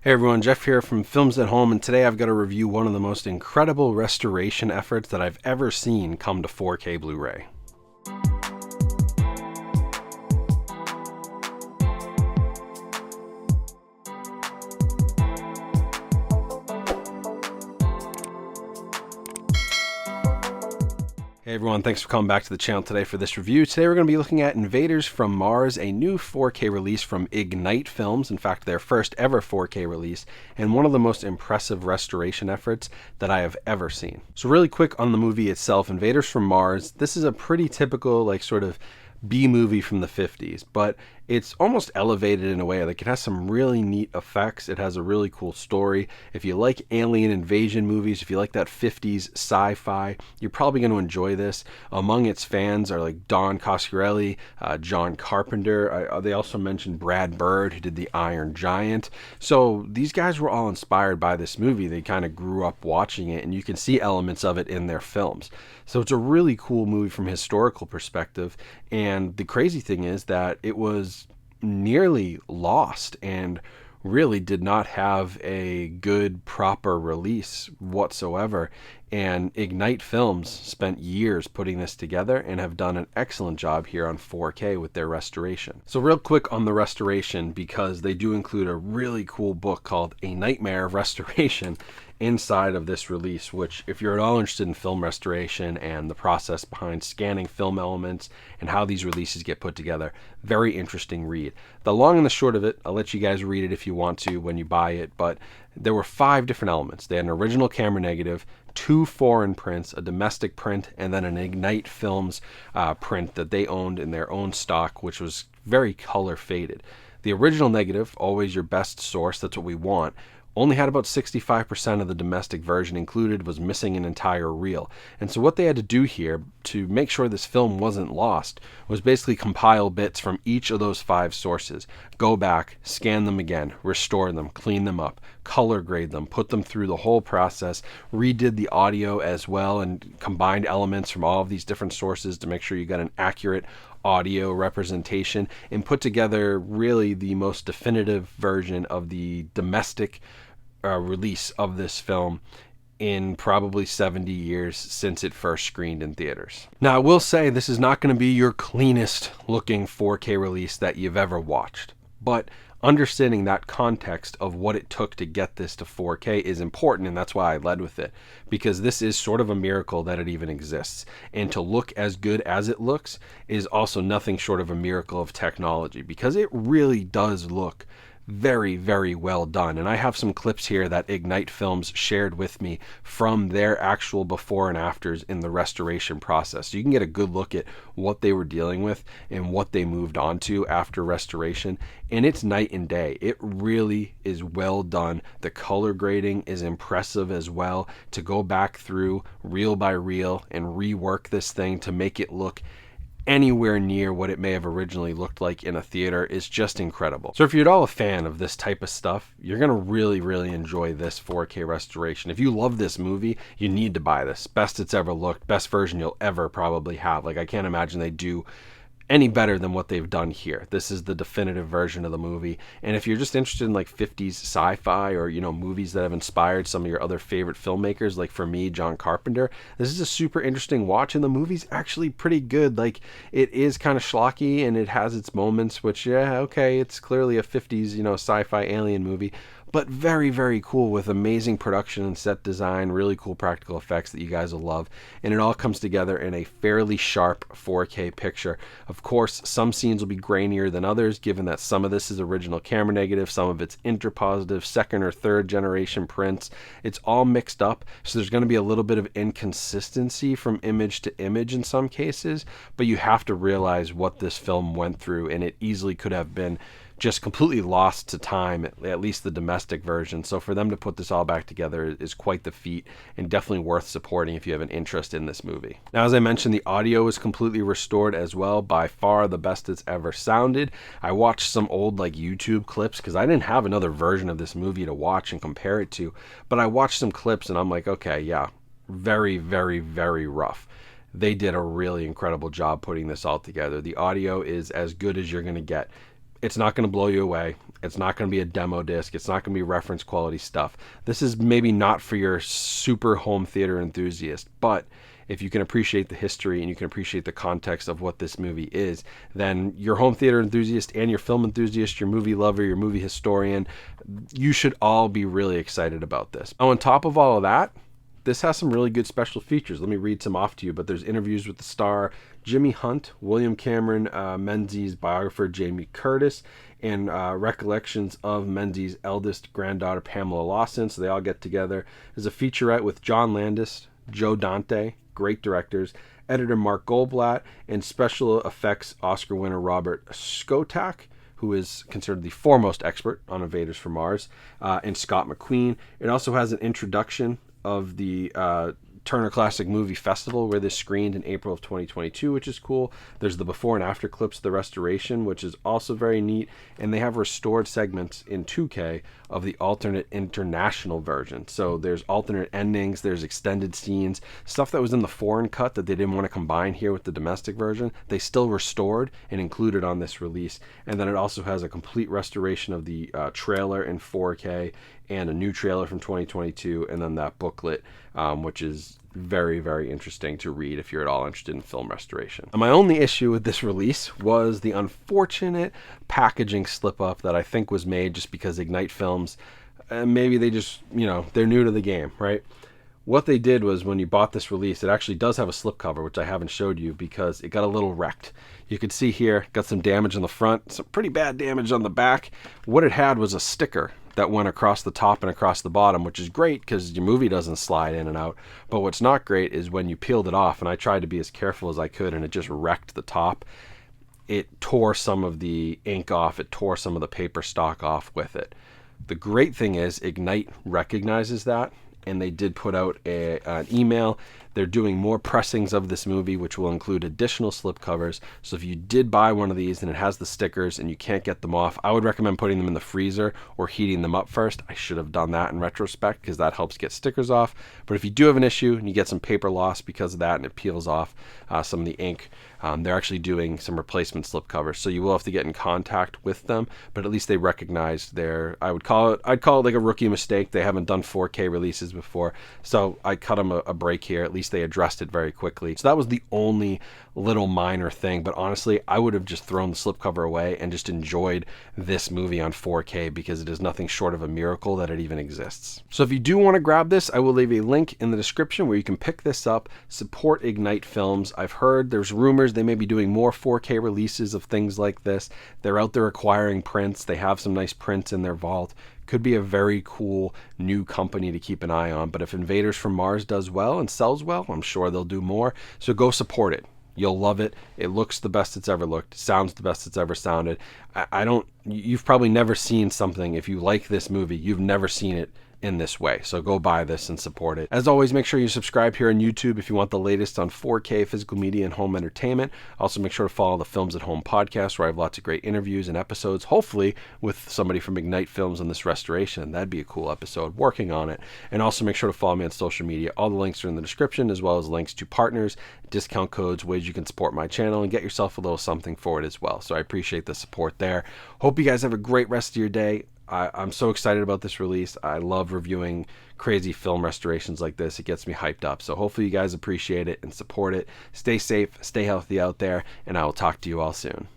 Hey everyone, Jeff here from Films at Home, and today I've got to review one of the most incredible restoration efforts that I've ever seen come to 4K Blu-ray. Hey everyone, thanks for coming back to the channel today for this review. Today we're going to be looking at Invaders from Mars, a new 4K release from Ignite Films, in fact their first ever 4K release, and one of the most impressive restoration efforts that I have ever seen. So really quick on the movie itself, Invaders from Mars, this is a pretty typical sort of B-movie from the 50s, but it's almost elevated in a way. Like, it has some really neat effects. It has a really cool story. If you like alien invasion movies, if you like that 50s sci-fi, you're probably going to enjoy this. Among its fans are like Don Coscarelli, John Carpenter. They also mentioned Brad Bird, who did The Iron Giant. So these guys were all inspired by this movie. They kind of grew up watching it, and you can see elements of it in their films. So it's a really cool movie from a historical perspective. And the crazy thing is that it was nearly lost and really did not have a good proper release whatsoever, and Ignite Films spent years putting this together and have done an excellent job here on 4K with their restoration. So real quick on the restoration, because they do include a really cool book called A Nightmare of Restoration inside of this release, which, if you're at all interested in film restoration and the process behind scanning film elements and how these releases get put together, very interesting read. The long and the short of it, I'll let you guys read it if you want to when you buy it, but there were 5 different elements. They had an original camera negative, 2 foreign prints, a domestic print, and then an Ignite Films print that they owned in their own stock, which was very color faded. The original negative, always your best source, that's what we want, only had about 65% of the domestic version included, was missing an entire reel. And so what they had to do here to make sure this film wasn't lost was basically compile bits from each of those 5 sources, go back, scan them again, restore them, clean them up, color grade them, put them through the whole process, redid the audio as well, and combined elements from all of these different sources to make sure you got an accurate audio representation, and put together really the most definitive version of the domestic release of this film in probably 70 years since it first screened in theaters. Now, I will say this is not going to be your cleanest looking 4K release that you've ever watched, but understanding that context of what it took to get this to 4K is important, and that's why I led with it, because this is sort of a miracle that it even exists. And to look as good as it looks is also nothing short of a miracle of technology, because it really does look very, very well done. And I have some clips here that Ignite Films shared with me from their actual before and afters in the restoration process. So you can get a good look at what they were dealing with and what they moved on to after restoration. And it's night and day. It really is well done. The color grading is impressive as well. To go back through reel by reel and rework this thing to make it look anywhere near what it may have originally looked like in a theater is just incredible. So if you're at all a fan of this type of stuff, you're going to really, really enjoy this 4K restoration. If you love this movie, you need to buy this. Best it's ever looked, best version you'll ever probably have. Like, I can't imagine they do any better than what they've done here. This is the definitive version of the movie. And if you're just interested in like 50s sci-fi or, you know, movies that have inspired some of your other favorite filmmakers, like for me, John Carpenter, this is a super interesting watch, and the movie's actually pretty good. Like, it is kind of schlocky and it has its moments, which, yeah, okay, it's clearly a 50s, you know, sci-fi alien movie, but very, very cool, with amazing production and set design, really cool practical effects that you guys will love. And it all comes together in a fairly sharp 4K picture. Of course, some scenes will be grainier than others, given that some of this is original camera negative, some of it's interpositive, second or third generation prints. It's all mixed up, so there's going to be a little bit of inconsistency from image to image in some cases, but you have to realize what this film went through, and it easily could have been just completely lost to time, at least the domestic version. So for them to put this all back together is quite the feat, and definitely worth supporting if you have an interest in this movie. Now, as I mentioned, the audio is completely restored as well, by far the best it's ever sounded. I watched some old YouTube clips because I didn't have another version of this movie to watch and compare it to, but I watched some clips and I'm like, okay, yeah, very, very, very rough. They did a really incredible job putting this all together. The audio is as good as you're going to get. It's not going to blow you away. It's not going to be a demo disc. It's not going to be reference quality stuff. This is maybe not for your super home theater enthusiast, but if you can appreciate the history and you can appreciate the context of what this movie is, then your home theater enthusiast and your film enthusiast, your movie lover, your movie historian, you should all be really excited about this. Oh, on top of all of that, this has some really good special features. Let me read some off to you, but there's interviews with the star Jimmy Hunt, William Cameron Menzies' biographer Jamie Curtis, and recollections of Menzies' eldest granddaughter Pamela Lawson. So they all get together. There's a featurette with John Landis, Joe Dante, great directors, editor Mark Goldblatt, and special effects Oscar winner Robert Skotak, who is considered the foremost expert on Invaders from Mars, and Scott McQueen. It also has an introduction of the Turner Classic Movie Festival, where this screened in April of 2022, which is cool. There's the before and after clips of the restoration, which is also very neat. And they have restored segments in 2K of the alternate international version. So there's alternate endings, there's extended scenes, stuff that was in the foreign cut that they didn't want to combine here with the domestic version. They still restored and included on this release. And then it also has a complete restoration of the trailer in 4K and a new trailer from 2022, and then that booklet, which is very, very interesting to read if you're at all interested in film restoration. And my only issue with this release was the unfortunate packaging slip-up that I think was made just because Ignite Films, maybe they just, they're new to the game, right? What they did was, when you bought this release, it actually does have a slipcover, which I haven't showed you because it got a little wrecked. You could see here, got some damage on the front, some pretty bad damage on the back. What it had was a sticker that went across the top and across the bottom, which is great because your movie doesn't slide in and out. But what's not great is when you peeled it off, and I tried to be as careful as I could, and it just wrecked the top. It tore some of the ink off. It tore some of the paper stock off with it. The great thing is Ignite recognizes that, and they did put out an email. They're doing more pressings of this movie, which will include additional slipcovers. So if you did buy one of these and it has the stickers and you can't get them off, I would recommend putting them in the freezer or heating them up first. I should have done that in retrospect because that helps get stickers off. But if you do have an issue and you get some paper loss because of that and it peels off some of the ink, they're actually doing some replacement slipcovers. So you will have to get in contact with them, but at least they recognized I'd call it like a rookie mistake. They haven't done 4K releases before. So I cut them a break here. At least they addressed it very quickly. So that was the only little minor thing, but honestly, I would have just thrown the slipcover away and just enjoyed this movie on 4K because it is nothing short of a miracle that it even exists. So if you do want to grab this, I will leave a link in the description where you can pick this up. Support Ignite Films. I've heard there's rumors they may be doing more 4K releases of things like this. They're out there acquiring prints. They have some nice prints in their vault. Could be a very cool new company to keep an eye on. But if Invaders from Mars does well and sells well, I'm sure they'll do more. So go support it. You'll love it. It looks the best it's ever looked. Sounds the best it's ever sounded. You've probably never seen something, if you like this movie, you've never seen it in this way. So go buy this and support it. As always, make sure you subscribe here on YouTube if you want the latest on 4K physical media and home entertainment. Also, make sure to follow the Films at Home podcast, where I have lots of great interviews and episodes, hopefully with somebody from Ignite Films on this restoration. That'd be a cool episode, working on it. And also make sure to follow me on social media. All the links are in the description, as well as links to partners, discount codes, ways you can support my channel and get yourself a little something for it as well. So I appreciate the support there. Hope you guys have a great rest of your day. I'm so excited about this release. I love reviewing crazy film restorations like this. It gets me hyped up. So hopefully you guys appreciate it and support it. Stay safe, stay healthy out there, and I will talk to you all soon.